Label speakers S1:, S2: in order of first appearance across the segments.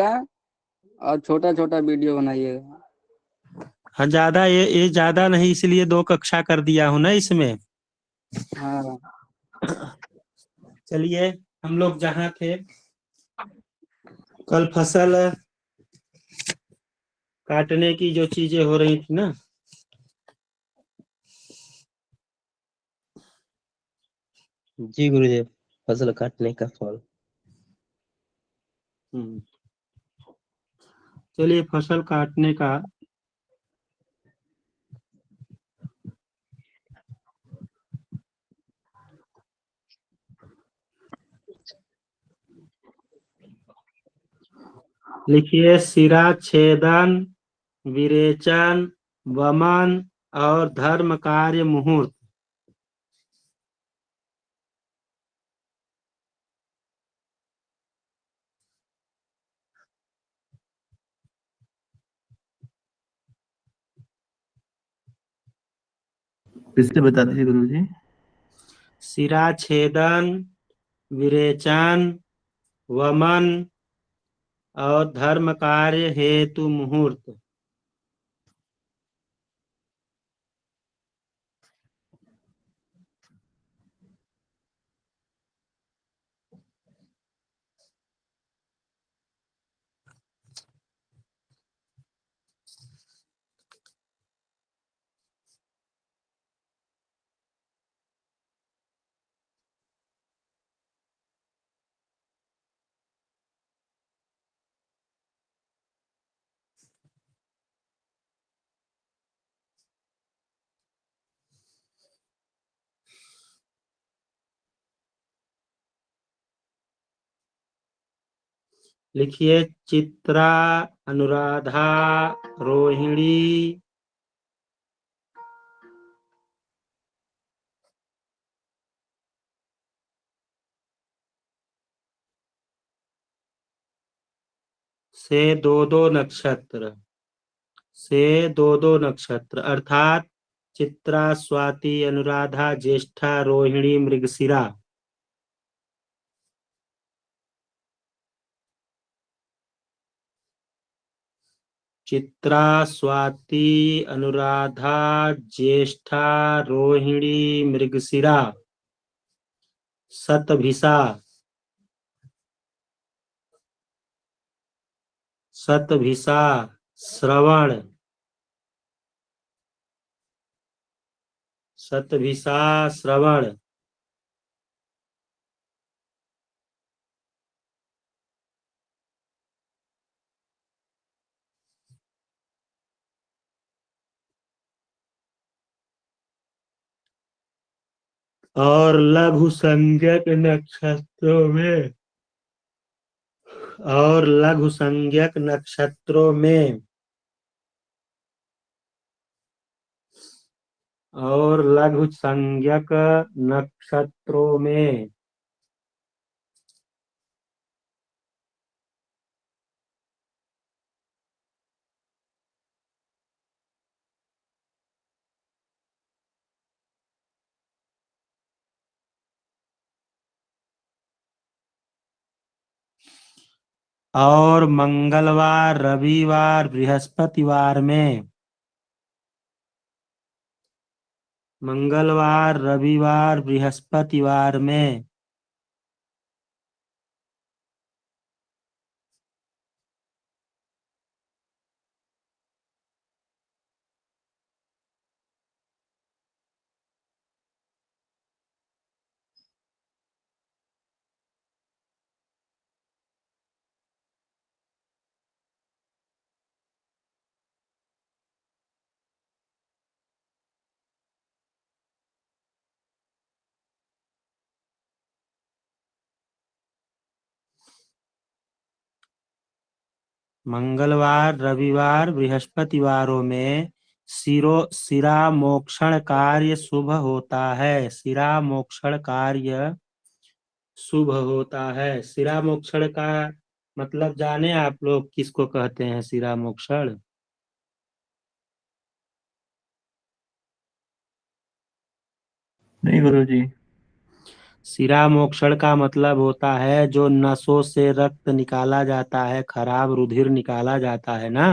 S1: और छोटा छोटा वीडियो बनाइएगा।
S2: हाँ, ज्यादा ये ज्यादा नहीं, इसलिए 2 कक्षा कर दिया हूँ ना इसमें।
S1: हाँ।
S2: चलिए, हम लोग जहाँ थे, कल फसल काटने की जो चीजें हो रही थी ना।
S3: जी गुरुदेव, फसल काटने का फल।
S2: चलिए, फसल काटने का लिखिए। सिरा छेदन, विरेचन, वमन और धर्म कार्य मुहूर्त।
S4: फिर से बता दीजिए गुरु जी।
S2: सिरा छेदन, विरेचन, वमन और धर्म कार्य हेतु मुहूर्त। लिखिए। चित्रा, अनुराधा, रोहिणी, से दो दो नक्षत्र अर्थात चित्रा, स्वाति, अनुराधा, ज्येष्ठा, रोहिणी, मृगशिरा। चित्रा, स्वाति, अनुराधा, ज्येष्ठा, रोहिणी, मृगशिरा। शतभिषा, शतभिषा, श्रवण, शतभिषा, श्रवण। और लघु संज्ञक नक्षत्रों में और लघु संज्ञक नक्षत्रों में और लघु संज्ञक नक्षत्रों में और मंगलवार, रविवार, बृहस्पतिवार में। मंगलवार, रविवार, बृहस्पतिवार में। मंगलवार, रविवार, बृहस्पतिवारों में सिरा मोक्षण कार्य शुभ होता है। सिरा मोक्षण कार्य शुभ होता है। सिरा मोक्षण का मतलब जाने आप लोग किसको कहते हैं? सिरा मोक्षण
S4: नहीं गुरु जी।
S2: शिरा मोक्षण का मतलब होता है जो नसों से रक्त निकाला जाता है, खराब रुधिर निकाला जाता है ना।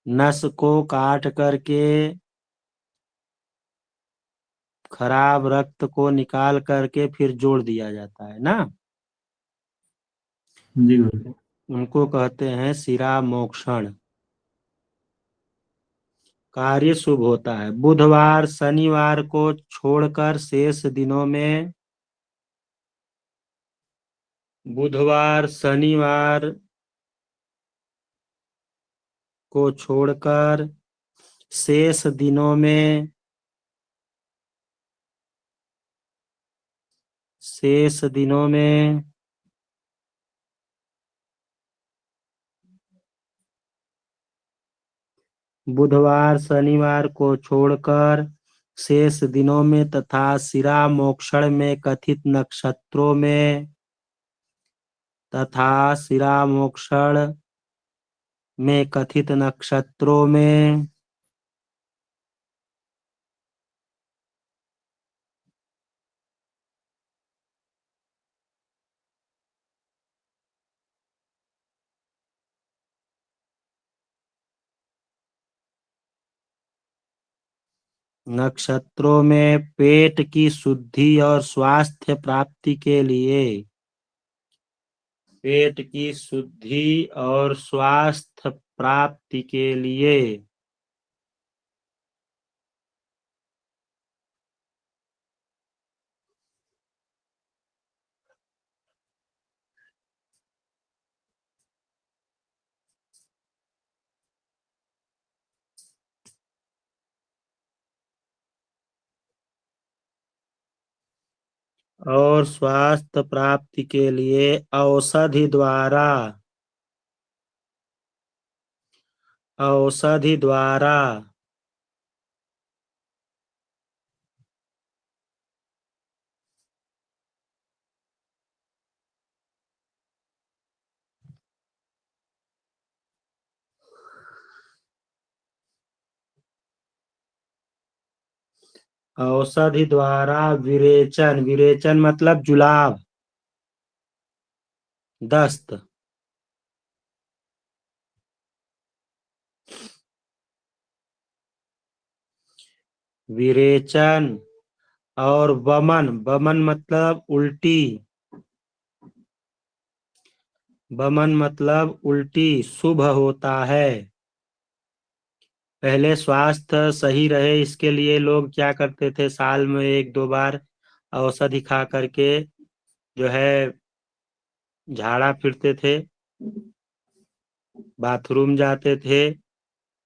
S2: नस को काट करके खराब रक्त को निकाल करके फिर जोड़ दिया जाता है ना,
S4: जी गुरुजी।
S2: उनको कहते हैं शिरा मोक्षण। कार्य शुभ होता है। बुधवार शनिवार को छोड़कर शेष दिनों में, बुधवार शनिवार को छोड़कर शेष दिनों में, शेष दिनों में बुधवार शनिवार को छोड़कर शेष दिनों में तथा शिरा मोक्षण में कथित नक्षत्रों में, तथा शिरा मोक्षण में कथित नक्षत्रों में नक्षत्रों में पेट की शुद्धि और स्वास्थ्य प्राप्ति के लिए, पेट की शुद्धि और स्वास्थ्य प्राप्ति के लिए और स्वास्थ्य प्राप्ति के लिए औषधि द्वारा, औषधि द्वारा औषधि द्वारा विरेचन, विरेचन मतलब जुलाब, दस्त, विरेचन और वमन, वमन मतलब उल्टी, वमन मतलब उल्टी शुभ होता है। पहले स्वास्थ्य सही रहे इसके लिए लोग क्या करते थे, साल में एक दो बार औषधि खा करके जो है झाड़ा फिरते थे, बाथरूम जाते थे,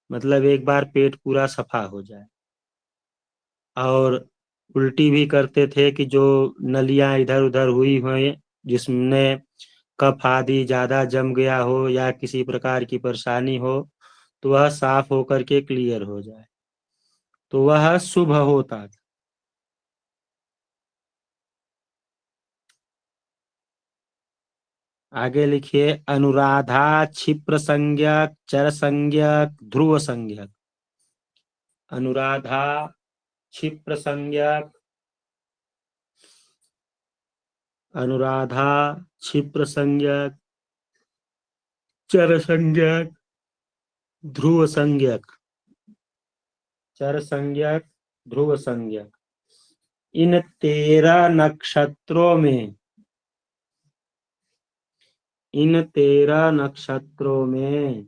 S2: मतलब एक बार पेट पूरा सफा हो जाए। और उल्टी भी करते थे कि जो नलियां इधर उधर हुई हुई जिसमें कफ आदि ज्यादा जम गया हो या किसी प्रकार की परेशानी हो तो वह साफ होकर के क्लियर हो जाए, तो वह शुभ होता था। आगे लिखिए, अनुराधा क्षिप्र संज्ञक, चर संज्ञक, ध्रुव संज्ञक। अनुराधा क्षिप्र संज्ञक, अनुराधा क्षिप्र संज्ञक, चर संज्ञक, ध्रुव संज्ञक। चर संज्ञक, ध्रुव संज्ञक। इन 13 नक्षत्रों में, इन 13 नक्षत्रों में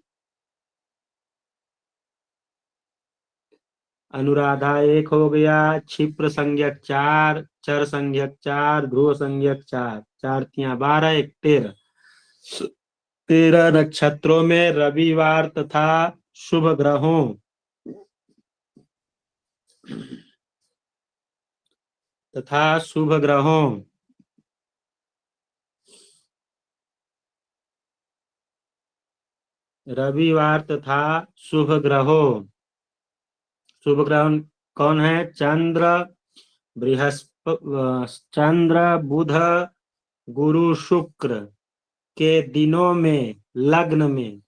S2: अनुराधा एक हो गया, क्षिप्र संज्ञक 4, चर संज्ञक 4, ध्रुव संज्ञक 4, 4 तिया 12, 1 13। 13 नक्षत्रों में रविवार तथा शुभ ग्रहों, तथा शुभ ग्रहों रविवार तथा शुभ ग्रहों, शुभ ग्रह कौन है, चंद्र, बृहस्पति, चंद्र, बुध, गुरु, शुक्र के दिनों में, लग्न में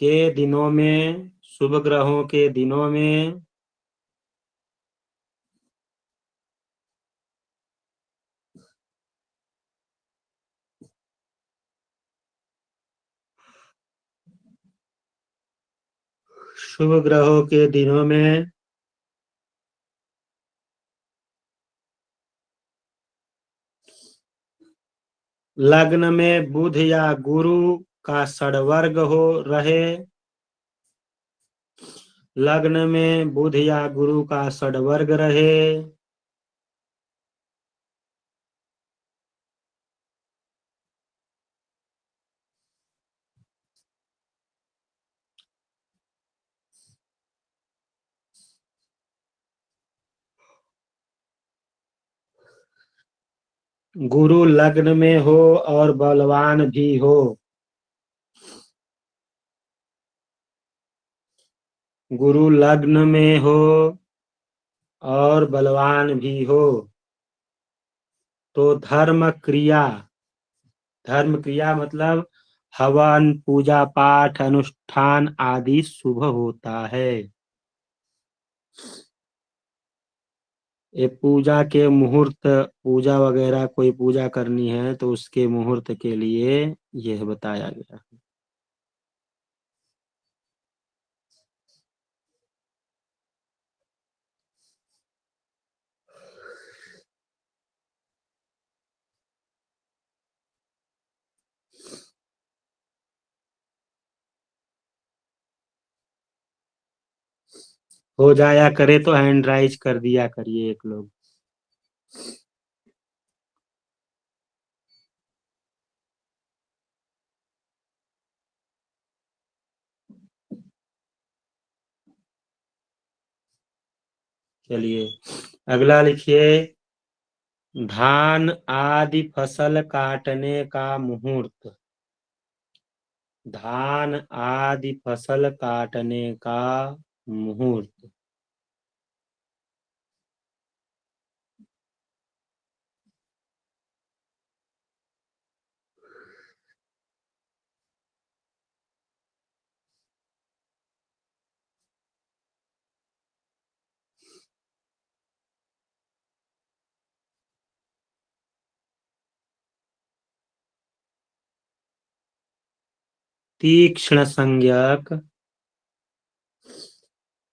S2: के दिनों में शुभ ग्रहों के दिनों में शुभ ग्रहों के दिनों में लग्न में बुध या गुरु का षड्वर्ग हो रहे। लग्न में बुध या गुरु का षड्वर्ग रहे। गुरु लग्न में हो और बलवान भी हो। गुरु लग्न में हो और बलवान भी हो तो धर्म क्रिया मतलब हवन, पूजा पाठ, अनुष्ठान आदि शुभ होता है। ये पूजा के मुहूर्त, पूजा वगैरह कोई पूजा करनी है तो उसके मुहूर्त के लिए यह बताया गया। हो जाया करे तो हैंड राइज कर दिया करिए एक लोग। चलिए अगला लिखिए, धान आदि फसल काटने का मुहूर्त। धान आदि फसल काटने का मुहूर्त।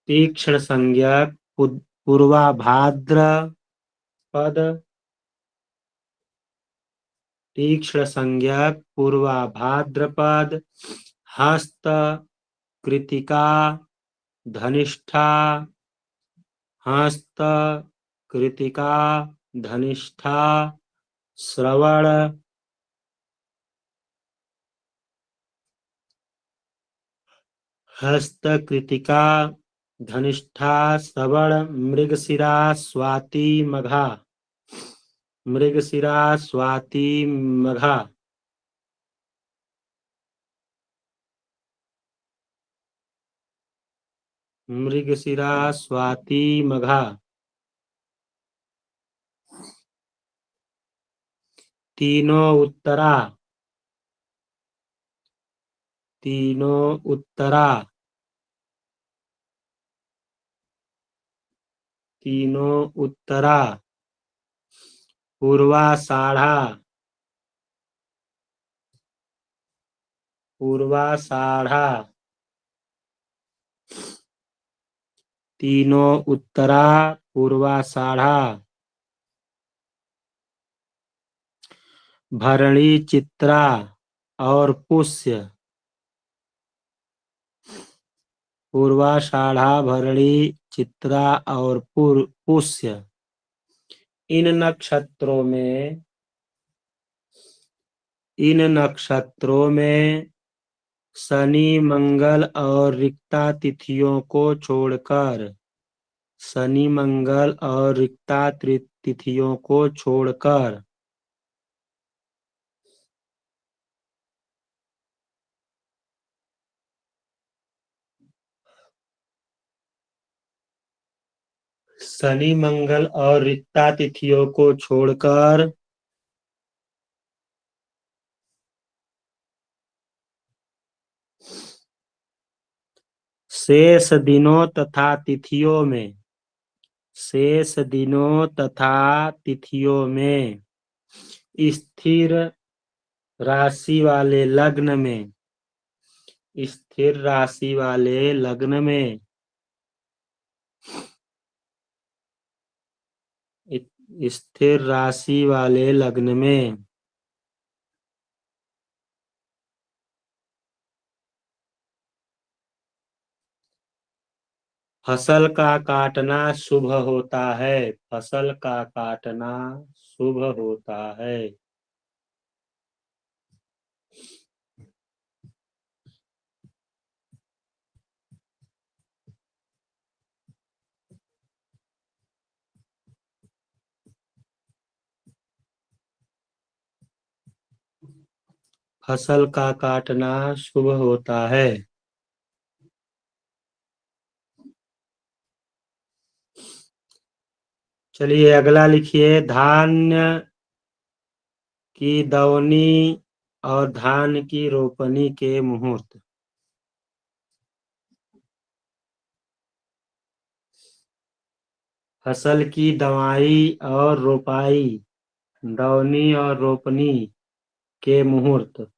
S2: तीक्ष्ण संज्ञक पूर्वाभाद्र पद। तीक्ष्ण संज्ञक पूर्वाभाद्रपद, हस्त, कृतिका, धनिष्ठा। हस्त, कृतिका, धनिष्ठा, श्रवण। हस्त, कृतिका, धनिष्ठा, श्रवण, मृगशिरा, स्वाति, मघा। मृगशिरा, स्वाति, मघा। मृगशिरा, स्वाति, मघा। तीनों उत्तरा। तीनों उत्तरा। तीनों उत्तरा। पूर्वाषाढ़ा। पूर्वाषाढ़ा। तीनों उत्तरा, पूर्वाषाढ़ा। भरणी, चित्रा और पुष्य। पूर्वाषाढ़ा, भरणी, चित्रा और पुष्य। इन नक्षत्रों में शनि, मंगल और रिक्ता तिथियों को छोड़कर, शनि, मंगल और रिक्ता तिथियों को छोड़कर शनि, मंगल और रिक्ता तिथियों को छोड़कर शेष दिनों तथा तिथियों में, शेष दिनों तथा तिथियों में, स्थिर राशि वाले लग्न में, स्थिर राशि वाले लग्न में, स्थिर राशि वाले लग्न में फसल का काटना शुभ होता है, फसल का काटना शुभ होता है। फसल का काटना शुभ होता है। चलिए अगला लिखिए, धान्य की दवनी और धान की रोपनी के मुहूर्त। फसल की दवाई और रोपाई, दवनी और रोपनी के मुहूर्त।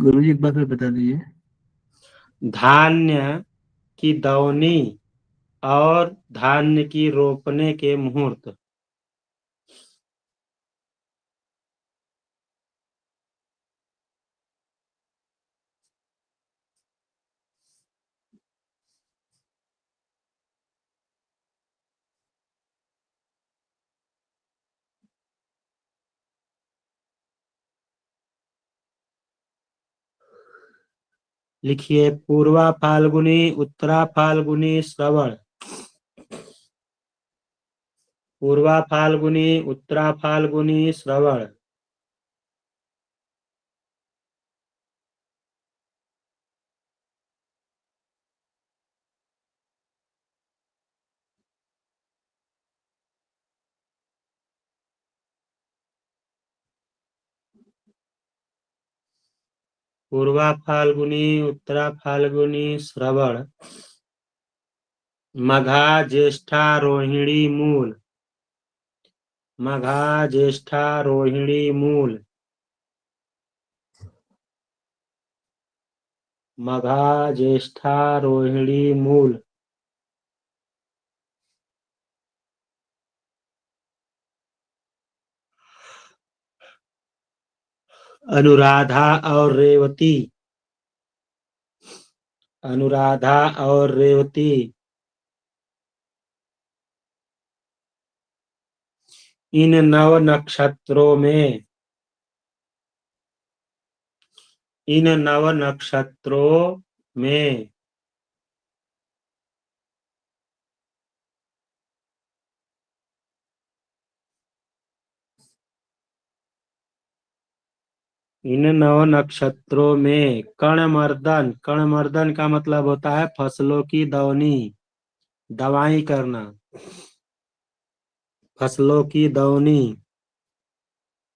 S4: गुरुजी एक बार फिर बता दीजिए।
S2: धान्य की दवनी और धान्य की रोपने के मुहूर्त। लिखिए, पूर्वा फाल्गुनी, उत्तरा फाल्गुनी, श्रवण। पूर्वा फाल्गुनी, उत्तरा फाल्गुनी, श्रवण। पूर्वा फाल्गुनी, उत्तरा फाल्गुनी, श्रवण। मघा, ज्येष्ठा, रोहिणी, मूल। मघा, ज्येष्ठा, रोहिणी, मूल। मघा, ज्येष्ठा, रोहिणी, मूल। अनुराधा और रेवती, अनुराधा और रेवती। इन नव नक्षत्रों में, इन नव नक्षत्रों में इन नव नक्षत्रों में कणमर्दन, कणमर्दन का मतलब होता है फसलों की दवनी, दवाई करना, फसलों की दवनी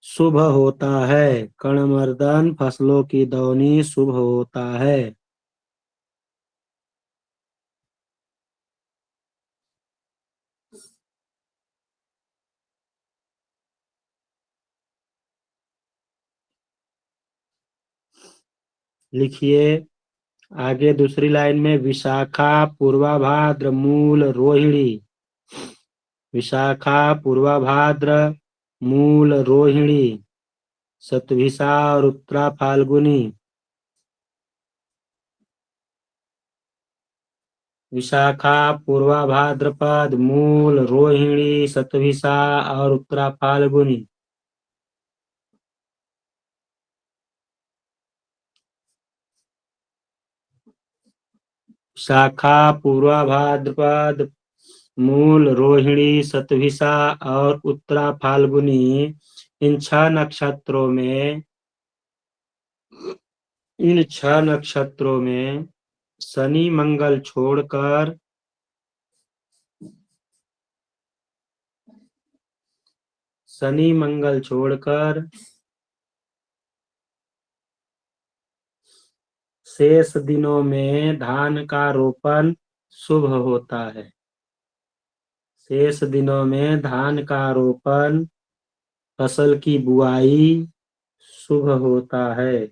S2: शुभ होता है। कणमर्दन फसलों की दवनी शुभ होता है। लिखिए आगे दूसरी लाइन में, विशाखा, पूर्वा भाद्र, मूल, रोहिणी। विशाखा, पूर्वा भाद्र, मूल, रोहिणी, शतभिषा और उत्तरा फाल्गुनी। विशाखा, पूर्वा भाद्रपद, मूल, रोहिणी, शतभिषा और उत्तरा फाल्गुनी। शाखा, पूर्वा भाद्रपद, मूल, रोहिणी, शतभिषा और उत्तरा फाल्गुनी, इन 6 नक्षत्रों में, इन 6 नक्षत्रों में शनि मंगल छोड़कर शनि मंगल छोड़कर शेष दिनों में धान का रोपण शुभ होता है। शेष दिनों में धान का रोपण, फसल की बुआई शुभ होता है।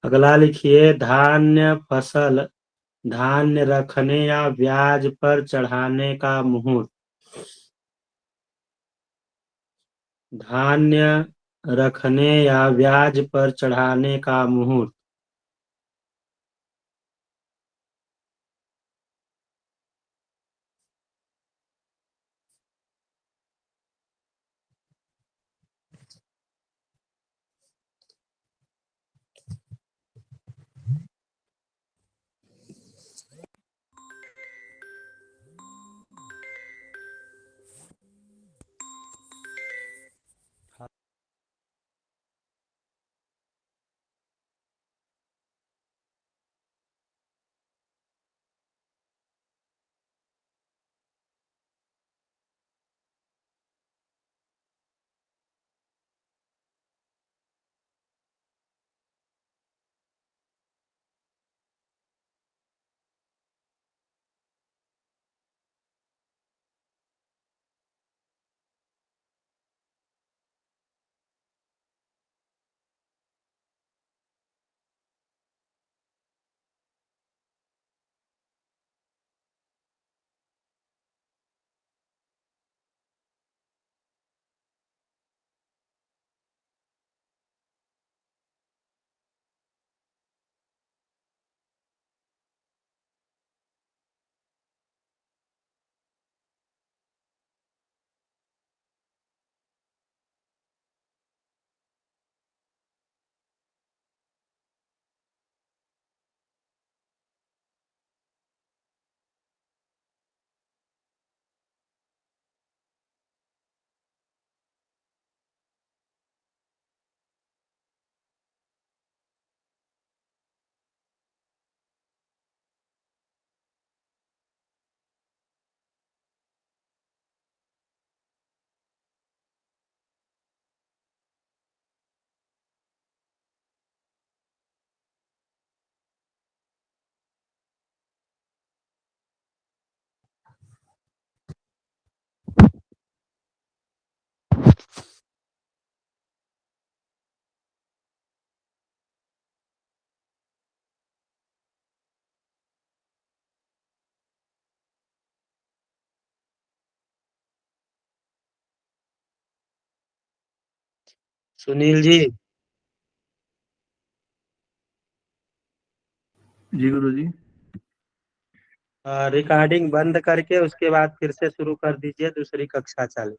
S2: अगला लिखिए, धान्य फसल धान्य रखने या ब्याज पर चढ़ाने का मुहूर्त। धान्य रखने या ब्याज पर चढ़ाने का मुहूर्त। सुनील जी,
S4: जी गुरु जी।
S2: रिकॉर्डिंग बंद करके उसके बाद फिर से शुरू कर दीजिए, दूसरी कक्षा चालू।